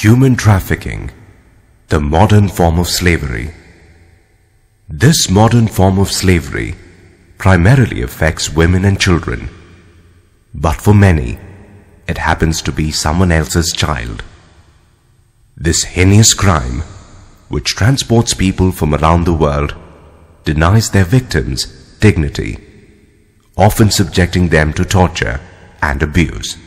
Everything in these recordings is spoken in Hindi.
Human trafficking, the modern form of slavery. This modern form of slavery primarily affects women and children, but for many, it happens to be someone else's child. This heinous crime, which transports people from around the world, denies their victims dignity, often subjecting them to torture and abuse.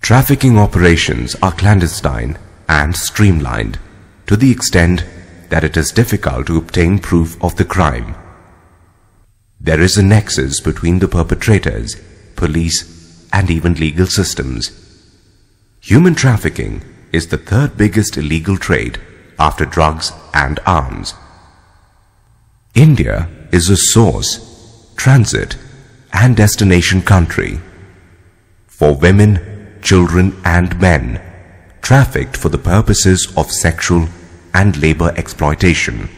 Trafficking operations are clandestine and streamlined to the extent that it is difficult to obtain proof of the crime. There is a nexus between the perpetrators, police, and even legal systems. Human trafficking is the third biggest illegal trade after drugs and arms. India is a source, transit, and destination country for women, children, and men trafficked for the purposes of sexual and labor exploitation.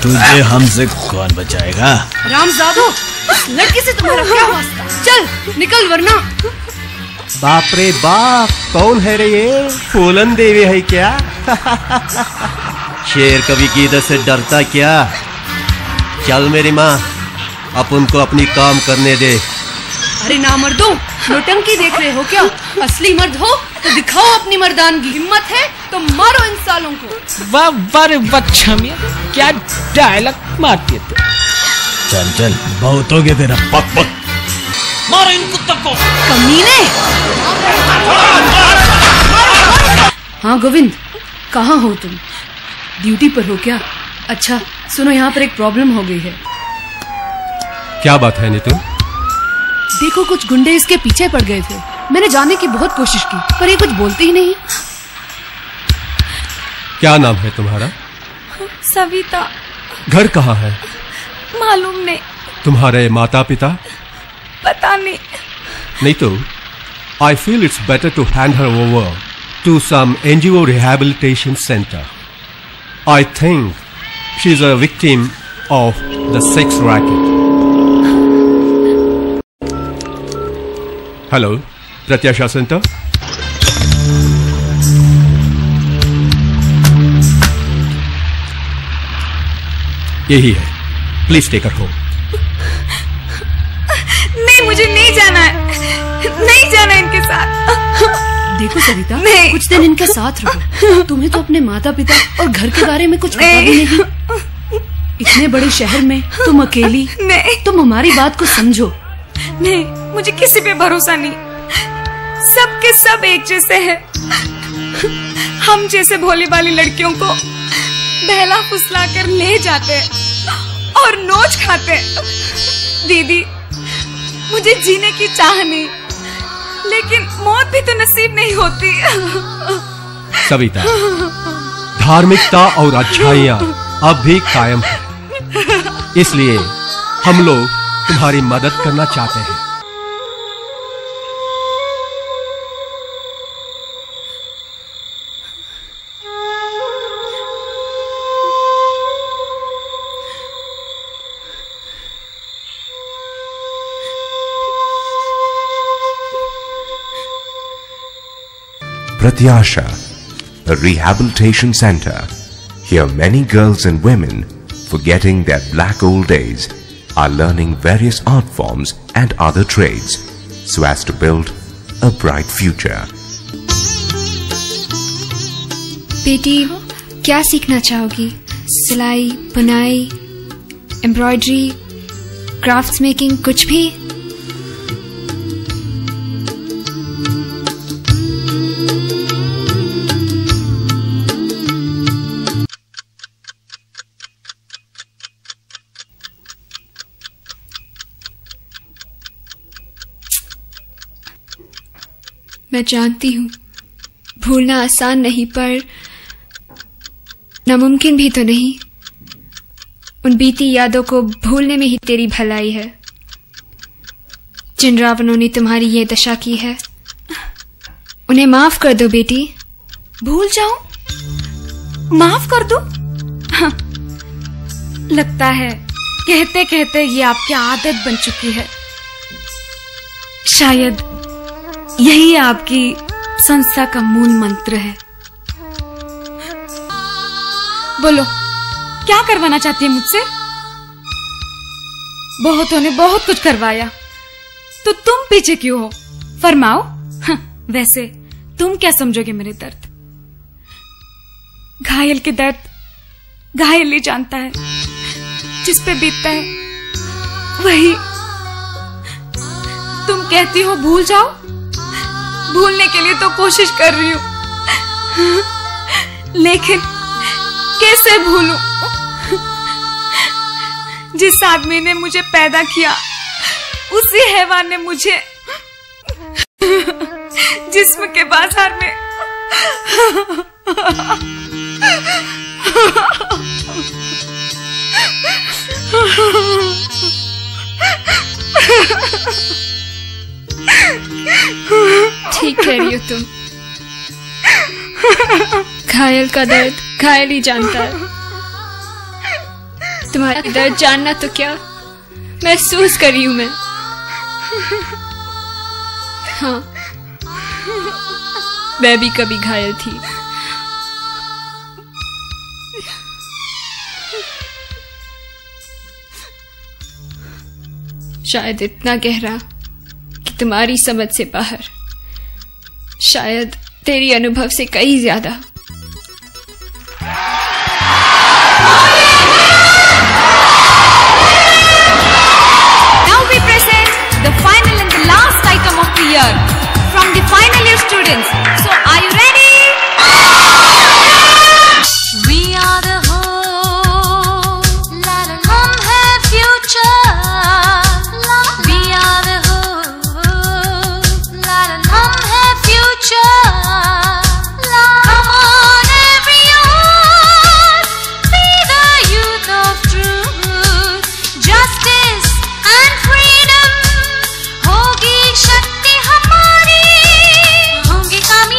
तुझे हमसे कौन बचाएगा? रामजादो, उस लड़की से तुम्हारा क्या वास्ता? चल निकल वरना। बाप रे बाप, कौन है रे ये? फूलन देवी है क्या? शेर कभी गीदड़ से डरता क्या? चल मेरी माँ, अपन को अपनी काम करने दे। अरे ना मर्दों, नौटंकी देख रहे हो क्या? असली मर्द हो तो दिखाओ अपनी मर्दानगी। हिम्मत है तो मारो इन सालों को। वाह वाह बच्चा मियां, क्या डायलॉग मारती है तू। चल चल, बहुत हो गया तेरा पक पक। मारो इन कुत्तों को। कमीने। हाँ गोविंद, कहाँ हो तुम? ड्यूटी पर हो क्या? अच्छा सुनो, यहाँ पर एक प्रॉब्लम हो गई है। क्या बात है नीतू? देखो, कुछ गुंडे इसके पीछे पड़ गए थे। मैंने जाने की बहुत कोशिश की, पर ये कुछ बोलते ही नहीं। क्या नाम है तुम्हारा? सविता। घर कहाँ है? मालूम नहीं। तुम्हारे माता पिता? पता नहीं। Neetu, I feel it's better to hand her over to some NGO rehabilitation center. I think she's a victim of the sex racket. Hello, Pratyasha Center. यही है, प्लीज टेक हर होम। नहीं, मुझे नहीं जाना है, नहीं जाना इनके साथ। देखो सरिता, नहीं। कुछ दिन इनके साथ रहो। तुम्हें तो अपने माता पिता और घर के बारे में कुछ पता भी नहीं। इतने बड़े शहर में तुम अकेली। नहीं, तुम हमारी बात को समझो। नहीं, मुझे किसी पे भरोसा नहीं। सबके सब एक जैसे हैं। हम जैसे भोली भाली लड़कियों को बहला फुसला कर ले जाते हैं और नोच खाते हैं। दीदी, मुझे जीने की चाह नहीं, लेकिन मौत भी तो नसीब नहीं होती। सविता, धार्मिकता और अच्छाइयां अब भी कायम है, इसलिए हम लोग तुम्हारी मदद करना चाहते हैं। Pratyasha, a rehabilitation center. Here many girls and women, forgetting their black old days, are learning various art forms and other trades so as to build a bright future. बेटी, क्या सीखना चाहोगी? सिलाई, बुनाई, एम्ब्रॉयडरी, क्राफ्ट्स मेकिंग, कुछ भी? मैं जानती हूँ भूलना आसान नहीं, पर नामुमकिन भी तो नहीं। उन बीती यादों को भूलने में ही तेरी भलाई है। जिन रावणों ने तुम्हारी ये दशा की है, उन्हें माफ कर दो बेटी। भूल जाऊं? माफ कर दूं? हाँ, लगता है कहते कहते ये आपकी आदत बन चुकी है। शायद यही आपकी संस्था का मूल मंत्र है। बोलो, क्या करवाना चाहती है मुझसे? बहुतों ने बहुत कुछ करवाया, तो तुम पीछे क्यों हो? फरमाओ। हाँ, वैसे तुम क्या समझोगे मेरे दर्द? घायल के दर्द घायल ही जानता है, जिस पे बीतता है वही। तुम कहती हो भूल जाओ, भूलने के लिए तो कोशिश कर रही हूं, लेकिन कैसे भूलूं? जिस आदमी ने मुझे पैदा किया, उसी हैवान ने मुझे जिस्म के बाजार में ठीक कह रही हो तुम। घायल का दर्द घायल ही जानता है। तुम्हारा दर्द जानना तो क्या, महसूस कर रही हूं मैं। हाँ, मैं भी कभी घायल थी। शायद इतना गहरा कि तुम्हारी समझ से बाहर, शायद तेरी अनुभव से कहीं ज्यादा। Now we present the final and the last item of the year from the final year students. So are you ready? We are the hope, hum hai future. We are the hope, hum hai future. Come on everyone, be the youth of truth, justice and freedom. होगी शक्ति हमारी, होंगे कामयाब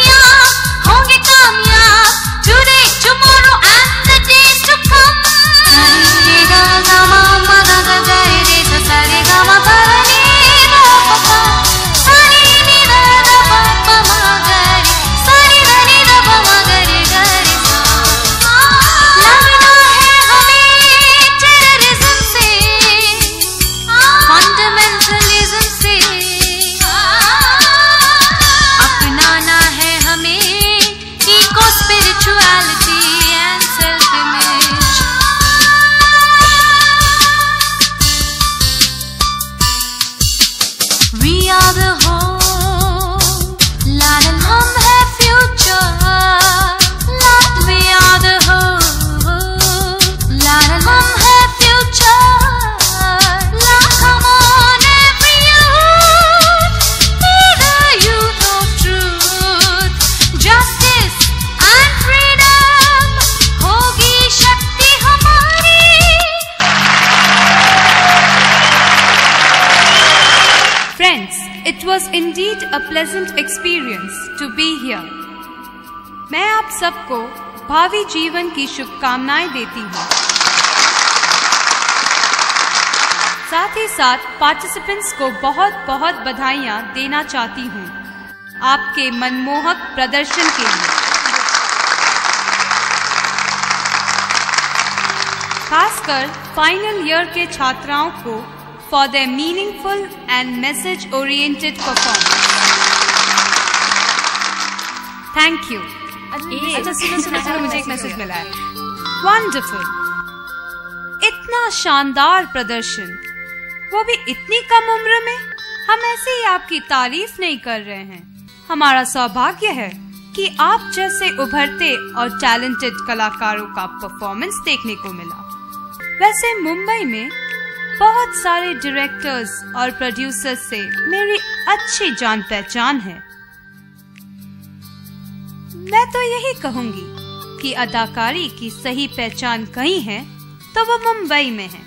Friends, it was indeed a pleasant experience to be here. मैं आप सबको भावी जीवन की शुभकामनाएं देती हूँ। साथ ही साथ पार्टिसिपेंट्स को बहुत बहुत बधाइयाँ देना चाहती हूँ आपके मनमोहक प्रदर्शन के लिए। खासकर फाइनल ईयर के छात्राओं को for their meaningful and message-oriented performance. Thank you. अच्छा सुनो मुझे एक मैसेज मिला है। Wonderful. इतना शानदार प्रदर्शन, वो भी इतनी कम उम्र में। हम ऐसे ही आपकी तारीफ नहीं कर रहे हैं। हमारा सौभाग्य है कि आप जैसे उभरते और टैलेंटेड कलाकारों का परफॉर्मेंस देखने को मिला। वैसे मुंबई में बहुत सारे डायरेक्टर्स और प्रोड्यूसर्स से मेरी अच्छी जान पहचान है। मैं तो यही कहूंगी कि अदाकारी की सही पहचान कहीं है तो वो मुंबई में है।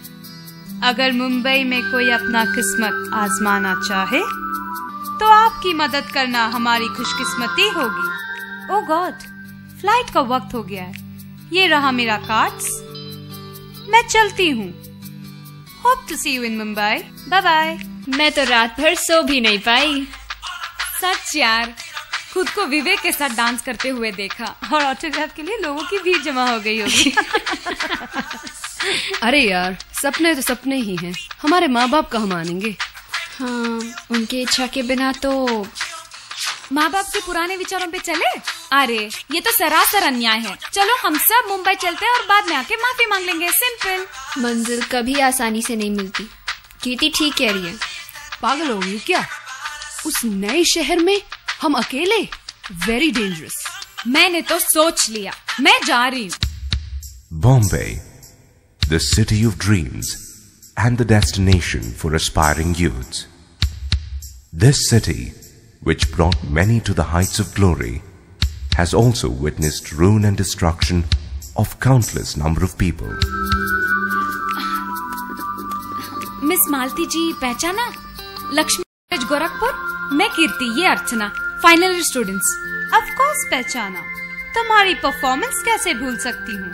अगर मुंबई में कोई अपना किस्मत आजमाना चाहे तो आपकी मदद करना हमारी खुशकिस्मती होगी। ओह गॉड, फ्लाइट का वक्त हो गया है। ये रहा मेरा कार्ड्स, मैं चलती हूँ। Hope to see you in Mumbai. Bye bye. मैं तो रात भर सो भी नहीं पाई। सच यार, खुद को विवेक के साथ डांस करते हुए देखा और ऑटोग्राफ के लिए लोगों की भीड़ जमा हो गई होगी। अरे यार, सपने तो सपने ही हैं। हमारे माँ बाप कहाँ मानेंगे। हाँ, उनके इच्छा के बिना तो माँ बाप के पुराने विचारों पे चले। अरे ये तो सरासर अन्याय है। चलो हम सब मुंबई चलते हैं और बाद में आके माफी मांग लेंगे। सिंपल। मंजिल कभी आसानी से नहीं मिलती। कीर्ति ठीक कह रही है। पागल हो गई क्या? उस नए शहर में हम अकेले, वेरी डेंजरस। मैंने तो सोच लिया, मैं जा रही हूँ। Bombay, the city of dreams and the destination for aspiring youths. This city, which brought many to the heights of glory, has also witnessed ruin and destruction of countless number of people. Miss Malati ji पहचाना? लक्ष्मी कॉलेज गोरखपुर। मैं कीर्ति, ये Archana, final year students. Of course पहचाना। तुम्हारी परफॉर्मेंस कैसे भूल सकती हूँ।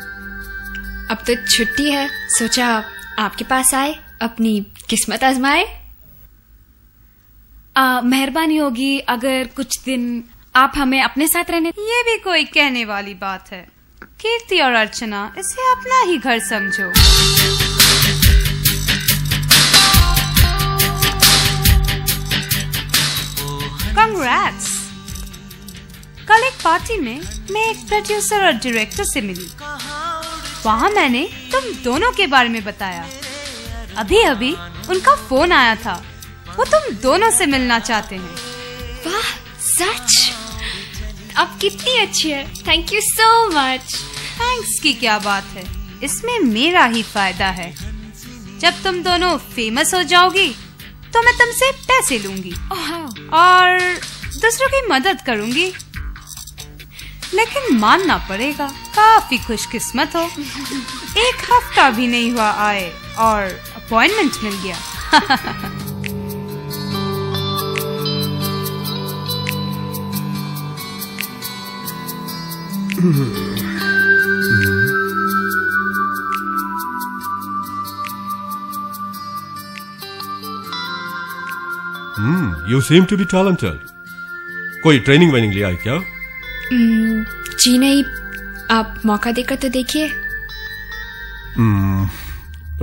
अब तो छुट्टी है, सोचा आपके पास आए, अपनी किस्मत आजमाए। मेहरबानी होगी अगर कुछ दिन आप हमें अपने साथ रहने। ये भी कोई कहने वाली बात है। कीर्ति और अर्चना, इसे अपना ही घर समझो। Congrats! कल एक पार्टी में मैं एक प्रोड्यूसर और डायरेक्टर से मिली। वहाँ मैंने तुम दोनों के बारे में बताया। अभी अभी उनका फोन आया था। वो तुम दोनों से मिलना चाहते हैं। वाह, सच? अब कितनी अच्छी है। Thank you so much. Thanks की क्या बात है, इसमें मेरा ही फायदा है। जब तुम दोनों फेमस हो जाओगी तो मैं तुमसे पैसे लूंगी और दूसरों की मदद करूंगी। लेकिन मानना पड़ेगा, काफी खुशकिस्मत हो। एक हफ्ता भी नहीं हुआ आए और अपॉइंटमेंट मिल गया। You seem to be talented. कोई ट्रेनिंग वेनिंग लिया है क्या? जी नहीं, आप मौका देकर तो देखिए।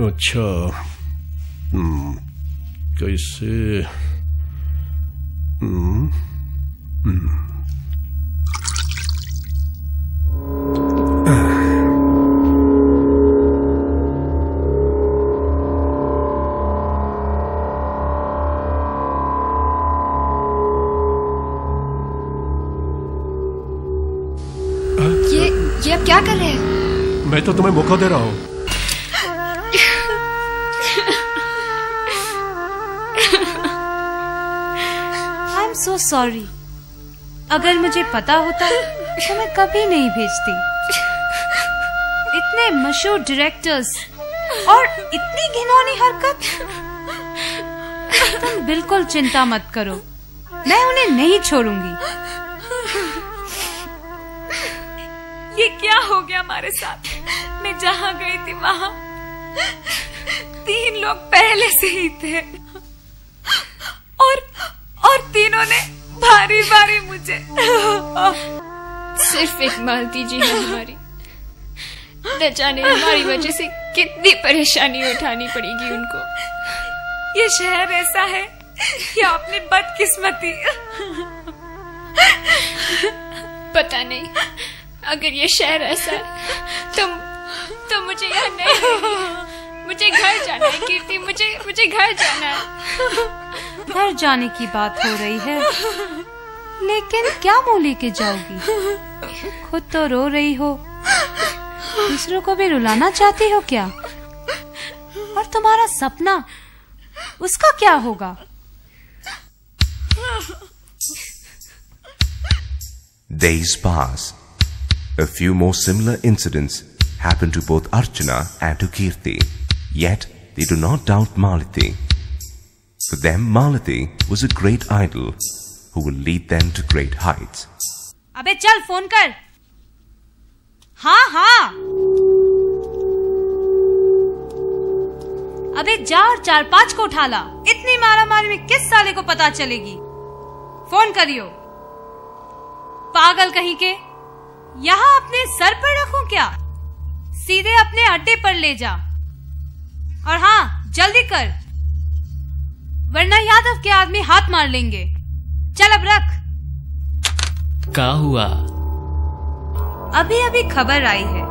अच्छा, कैसे? ये अब क्या कर रहे हैं? मैं तो तुम्हें मौका दे रहा हूँ। I'm so sorry. अगर मुझे पता होता तो मैं कभी नहीं भेजती। इतने मशहूर डायरेक्टर्स और इतनी घिनौनी हरकत। तुम बिल्कुल चिंता मत करो, मैं उन्हें नहीं छोड़ूंगी। ये क्या हो गया हमारे साथ? मैं जहाँ गई थी वहाँ 3 लोग पहले से ही थे और तीनों ने भारी भारी मुझे सिर्फ एक मालती जी है हमारी, न जाने हमारी वजह से कितनी परेशानी उठानी पड़ेगी उनको। ये शहर ऐसा है या अपनी बदकिस्मती? पता नहीं, अगर ये शहर ऐसा है तो मुझे यहाँ नहीं, मुझे घर जाना है कीर्ति, मुझे घर जाना है। घर जाने की बात हो रही है, लेकिन क्या मुंह लेके जाओगी? खुद तो रो रही हो, दूसरों को भी रुलाना चाहती हो क्या? और तुम्हारा सपना, उसका क्या होगा? Days pass. A few more similar incidents happen to both Archana and to Kirti. Yet they do not doubt Malati. For them, Malati was a great idol who will lead them to great heights. अबे चल फोन कर। हाँ। अबे जा और 4-5 को उठा ला। इतनी मारामारी में किस साले को पता चलेगी? फोन करियो। पागल कहीं के, यहाँ अपने सर पर रखूं क्या? सीधे अपने अड्डे पर ले जा। और हाँ, जल्दी कर, वरना यादव के आदमी हाथ मार लेंगे। चल अब रख। क्या हुआ? अभी खबर आई है,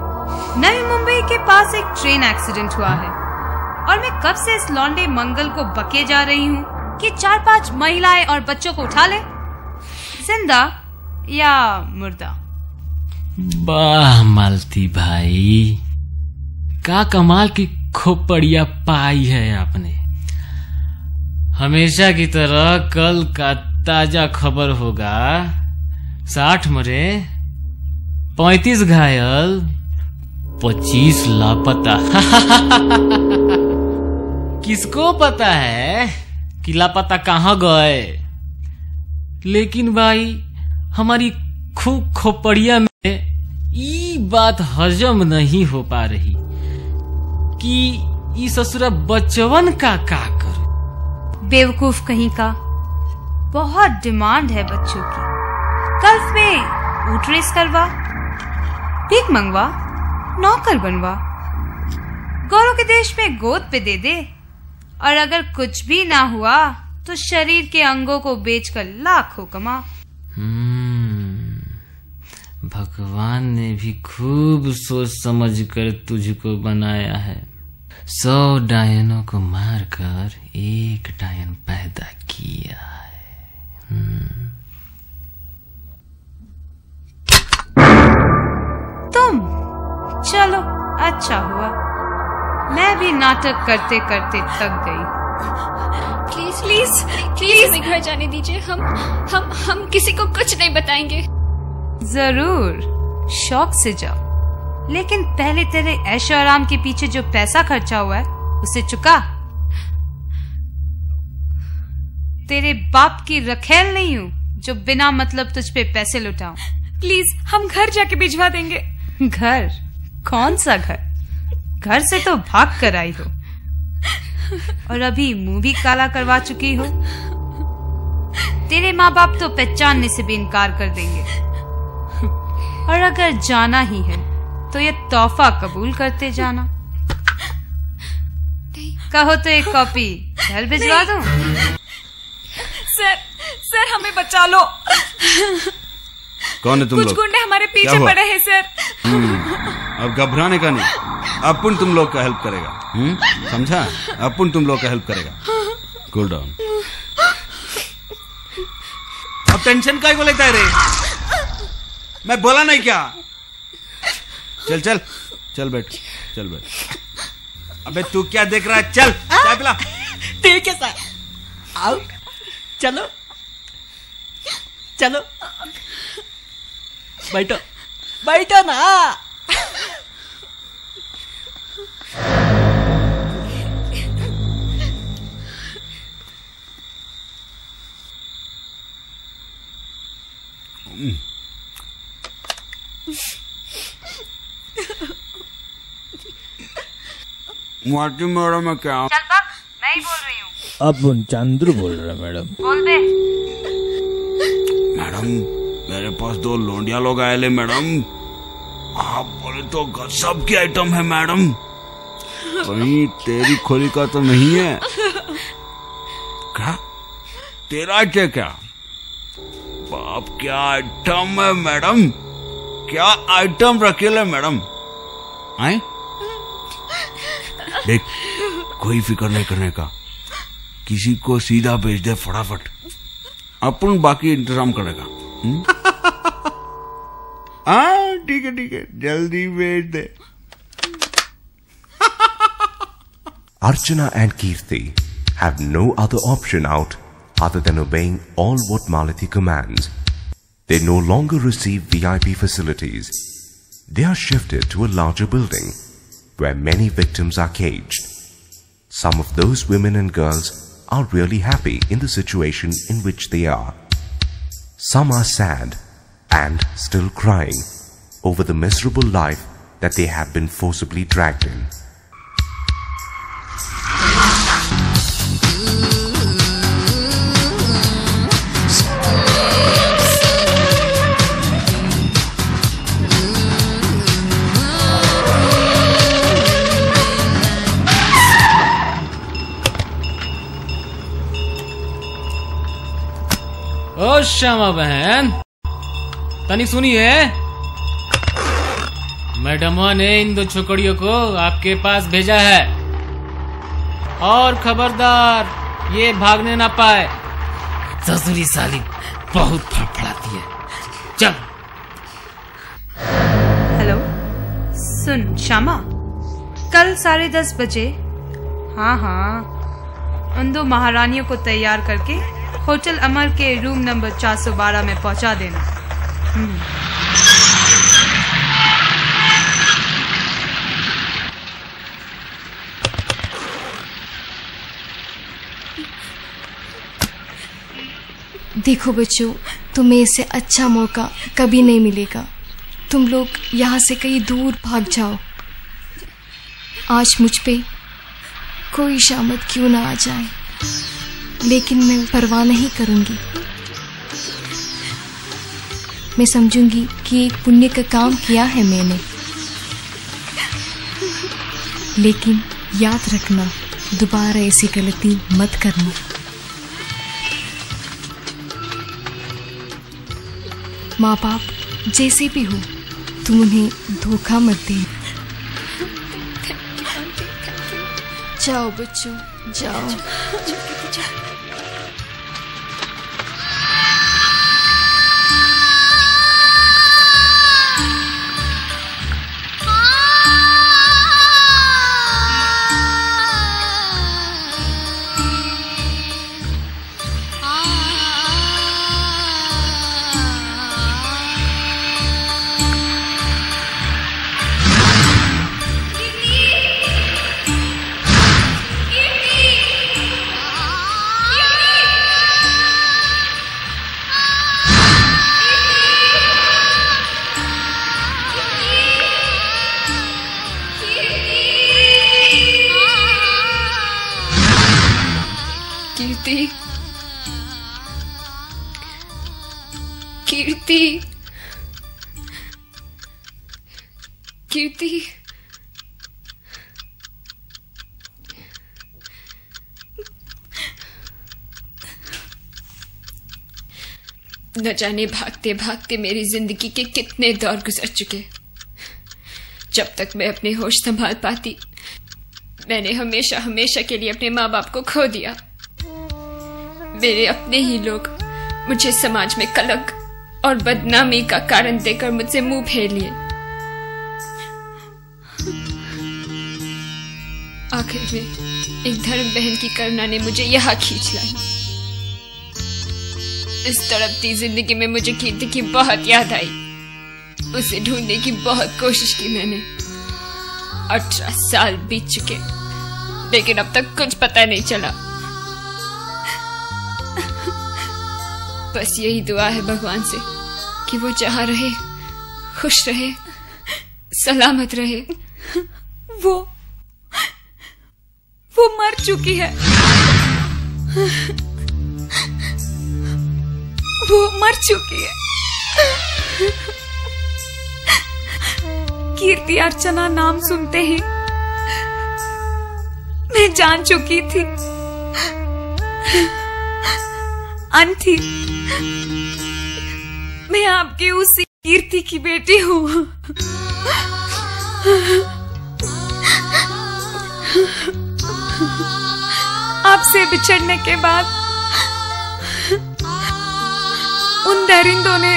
नवी मुंबई के पास एक ट्रेन एक्सीडेंट हुआ है और मैं कब से इस लौंडे मंगल को बके जा रही हूँ कि 4-5 महिलाएं और बच्चों को उठा ले, जिंदा या मुर्दा। वाह मालती भाई, क्या कमाल की खोपड़िया पाई है आपने। हमेशा की तरह कल का ताजा खबर होगा, 60 मरे, 35 घायल, 25 लापता। किसको पता है कि लापता कहाँ गए? लेकिन भाई हमारी खोपड़िया में ये बात हजम नहीं हो पा रही कि ये ससुरा बचवन का करूं। बेवकूफ कहीं का, बहुत डिमांड है बच्चों की। गल्फ में ऊँट रेस करवा, भीख मंगवा, नौकर बनवा, गौरों के देश में गोद पे दे दे, और अगर कुछ भी ना हुआ तो शरीर के अंगों को बेचकर लाखों कमा। भगवान ने भी खूब सोच समझ कर तुझको बनाया है। 100 डायनों को मारकर एक डायन पैदा किया है। तुम चलो, अच्छा हुआ, मैं भी नाटक करते करते थक गई। प्लीज हमें घर जाने दीजिए। हम किसी को कुछ नहीं बताएंगे। जरूर, शौक से जाओ, लेकिन पहले तेरे ऐशो आराम के पीछे जो पैसा खर्चा हुआ है उसे चुका। तेरे बाप की रखेल नहीं हूँ जो बिना मतलब तुझ पे पैसे लुटाऊं। प्लीज हम घर जाके भिजवा देंगे। घर? कौन सा घर? घर से तो भाग कर आई हो और अभी मुंह भी काला करवा चुकी हो। तेरे माँ बाप तो पहचानने से भी इनकार कर देंगे, और अगर जाना ही है तो ये तोहफा कबूल करते जाना। कहो तो एक कॉपी घर भिजवा दूं? सर हमें बचा लो। कौन है तुम लोग? कुछ गुंडे हमारे पीछे पड़े हैं सर। अब घबराने का नहीं, अपुन तुम लोग का हेल्प करेगा। समझा? अपुन तुम लोग का हेल्प करेगा। Cool down. अब टेंशन काहे को लेता है रे? मैं बोला नहीं क्या? चल बैठ। अबे तू क्या देख रहा है? चल चाय पिला। ठीक है सर, आओ चलो बैठो ना। मार्टी मैडम है क्या? चल बक, मैं ही बोल रही हूँ। अब चंद्रू बोल रहे हैं मैडम। बोल बे। मैडम मेरे पास 2 लोंडिया लोग आए ले मैडम। आप बोले तो गजब की आइटम है मैडम। वही तेरी खोली का तो नहीं है क्या? तेरा क्या? बाप क्या आइटम है मैडम, क्या आइटम रखेले मैडम। आए देख, कोई फिक्र नहीं करने का, किसी को सीधा भेज दे फटाफट, अपन बाकी इंतजाम करेगा। हाँ ठीक है, जल्दी भेज दे। Archana and Kirti have no other option out other than obeying all what Malati commands. They no longer receive VIP facilities. They are shifted to a larger building where many victims are caged. Some of those women and girls are really happy in the situation in which they are. Some are sad and still crying over the miserable life that they have been forcibly dragged in. ओ श्यामा बहन, तनी सुनिए, मैडमवा ने इन 2 छोकरियों को आपके पास भेजा है, और खबरदार ये भागने ना पाए। ससुरी साली बहुत फड़फड़ाती है। चल। हेलो, सुन श्यामा, कल 10:30 बजे हाँ उन 2 महारानियों को तैयार करके होटल अमर के रूम नंबर 412 में पहुंचा देना। देखो बच्चों, तुम्हें इससे अच्छा मौका कभी नहीं मिलेगा। तुम लोग यहाँ से कहीं दूर भाग जाओ। आज मुझ पे कोई शामत क्यों ना आ जाए, लेकिन मैं परवाह नहीं करूंगी। मैं समझूंगी कि एक पुण्य का काम किया है मैंने, लेकिन याद रखना, दोबारा ऐसी गलती मत करना। माँ बाप जैसे भी हो, तुम उन्हें धोखा मत देना। जाओ बच्चों, जाओ। कीर्ति, न जाने भागते भागते मेरी जिंदगी के कितने दौर गुजर चुके। जब तक मैं अपने होश संभाल पाती, मैंने हमेशा हमेशा के लिए अपने माँ बाप को खो दिया। मेरे अपने ही लोग मुझे समाज में कलंक और बदनामी का कारण देकर मुझसे मुंह फेर लिए। आखिर में एक धर्म बहन की करुणा ने मुझे यहाँ खींच लाई। इस तड़पती जिंदगी में मुझे कीर्ति की बहुत याद आई। उसे ढूंढने की बहुत कोशिश की मैंने। 18 साल बीत चुके, लेकिन अब तक कुछ पता नहीं चला। बस यही दुआ है भगवान से कि वो जहां रहे खुश रहे, सलामत रहे। वो मर चुकी है। वो मर चुकी है। कीर्ति अर्चना नाम सुनते ही मैं जान चुकी थी। आंटी, मैं आपकी उसी कीर्ति की बेटी हूँ। आपसे बिछड़ने के बाद उन दरिंदों ने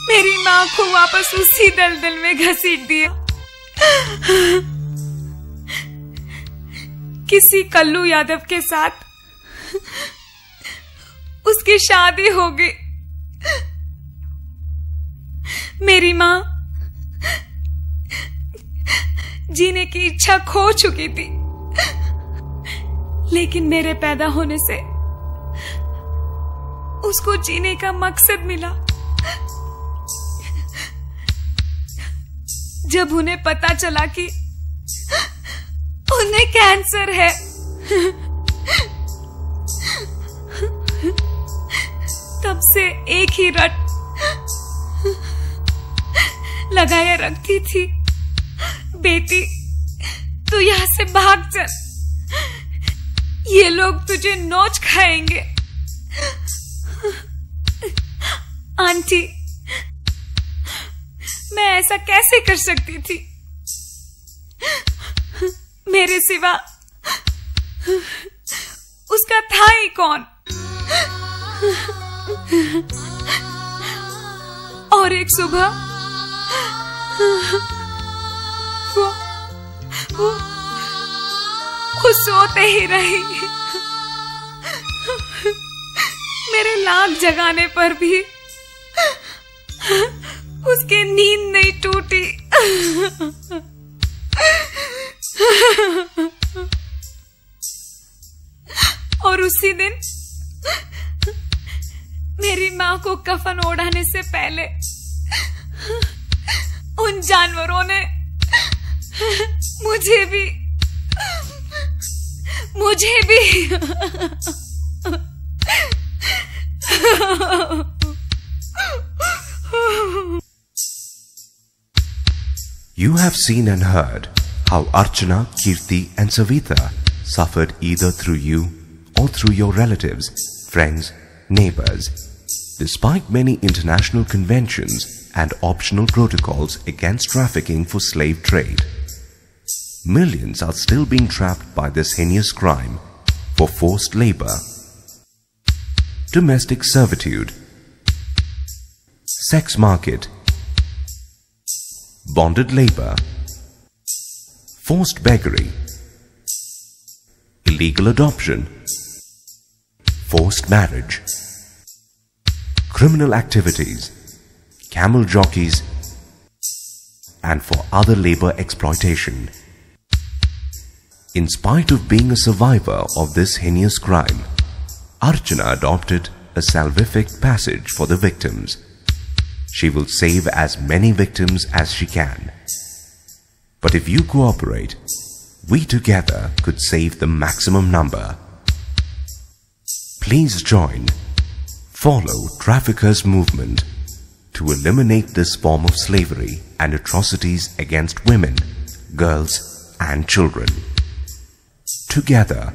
मेरी माँ को वापस उसी दलदल में घसीट दिया। किसी कल्लू यादव के साथ उसकी शादी हो गई। मेरी माँ जीने की इच्छा खो चुकी थी, लेकिन मेरे पैदा होने से उसको जीने का मकसद मिला। जब उन्हें पता चला कि उन्हें कैंसर है, तब से एक ही रट लगाए रखती थी, बेटी तू यहां से भाग चल, ये लोग तुझे नोच खाएंगे। आंटी, मैं ऐसा कैसे कर सकती थी? मेरे सिवा उसका था ही कौन? और एक सुबह वो सोते ही रही। मेरे लाख जगाने पर भी उसकी नींद नहीं टूटी। और उसी दिन मेरी माँ को कफन ओढ़ाने से पहले उन जानवरों ने मुझे भी You have seen and heard how Archana, Kirti and Savita suffered either through you or through your relatives, friends, neighbors. Despite many international conventions and optional protocols against trafficking for slave trade, millions are still being trapped by this heinous crime for forced labor, domestic servitude, sex market, bonded labor, forced beggary, illegal adoption, forced marriage, criminal activities, camel jockeys, and for other labor exploitation. In spite of being a survivor of this heinous crime, Archana adopted a salvific passage for the victims. She will save as many victims as she can. But if you cooperate, we together could save the maximum number. Please join, follow Traffickers Movement to eliminate this form of slavery and atrocities against women, girls and children. Together,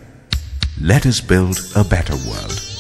let us build a better world.